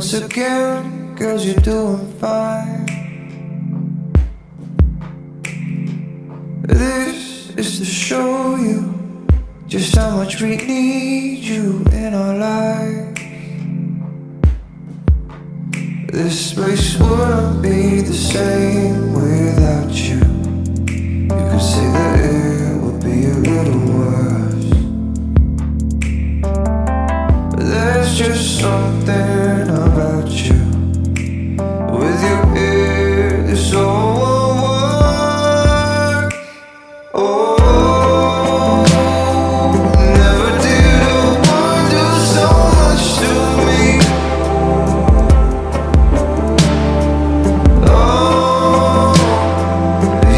once again, girls, you're doing fine. This is to show you just how much we need you in our lives. This place wouldn't be the same without you. You could say that it would be a little worse. There's just something about you. With you here, this all won't work. Oh, never did a woman do so much to me. Oh,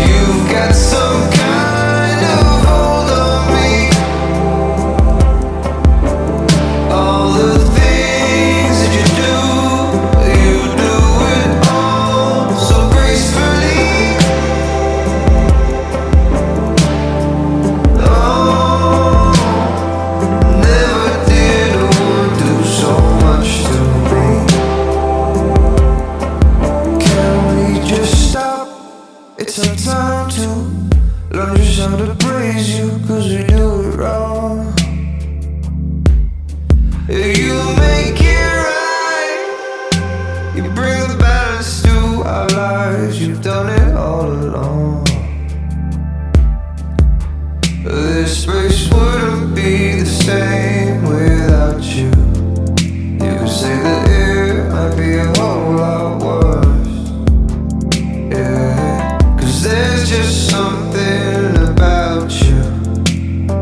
you've got some kind of hold on me. All the things that you do it all so gracefully. Oh, never did a woman do so much to me. Can we just stop? It's our time to learn just how to praise you, 'cause we do it wrong. You make it right. You bring the balance to our lives. You've done it all along. This place wouldn't be the same without you. You could say that it might be a whole lot worse. Yeah, 'cause there's just something about you.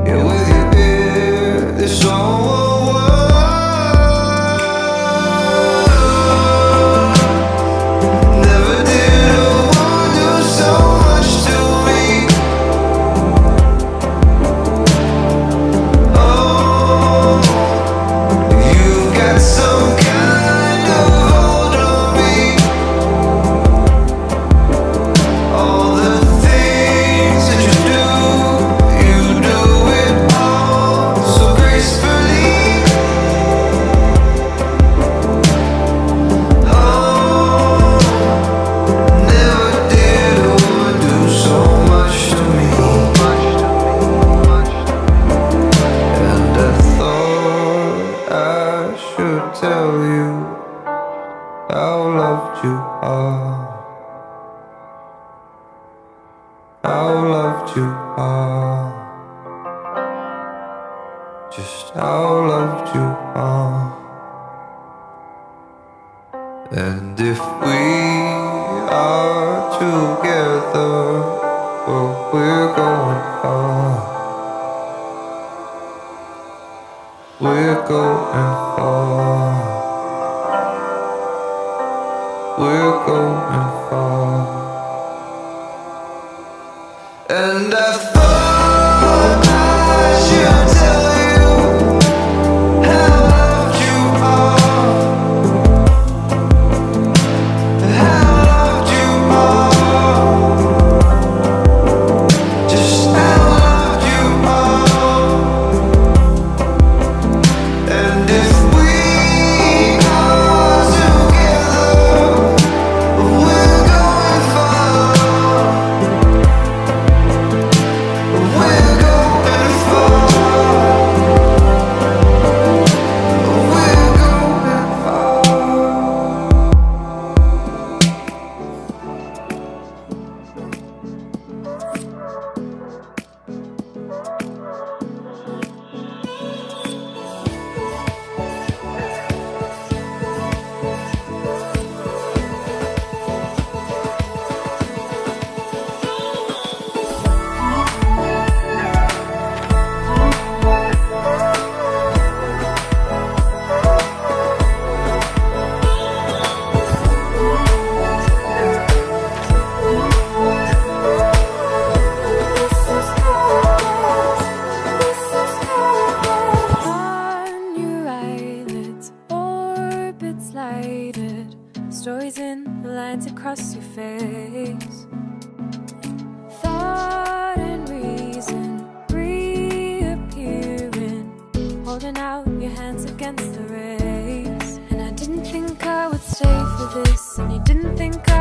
Yeah, with you here, this all won't work. Never did a woman do so much to me. Oh, you've got some kind of hold on me. All the things that you do it all so gracefully. Oh, never did a woman do so much to me. And I thought I should tell you how loved you are. How loved you are. Just how loved you are. And if we are together, well, we're going far. We're going far. We're going far. And I thought I should tell you how loved you are. How loved you are. Just how loved you are. And if we are together, we're going far. We're going far. We're going far. On your eyelids, orbits lighted, stories in the lines across your face. Thought and reason reappearing, holding out your hands against the rays. And I didn't think I stay for this, and you didn't think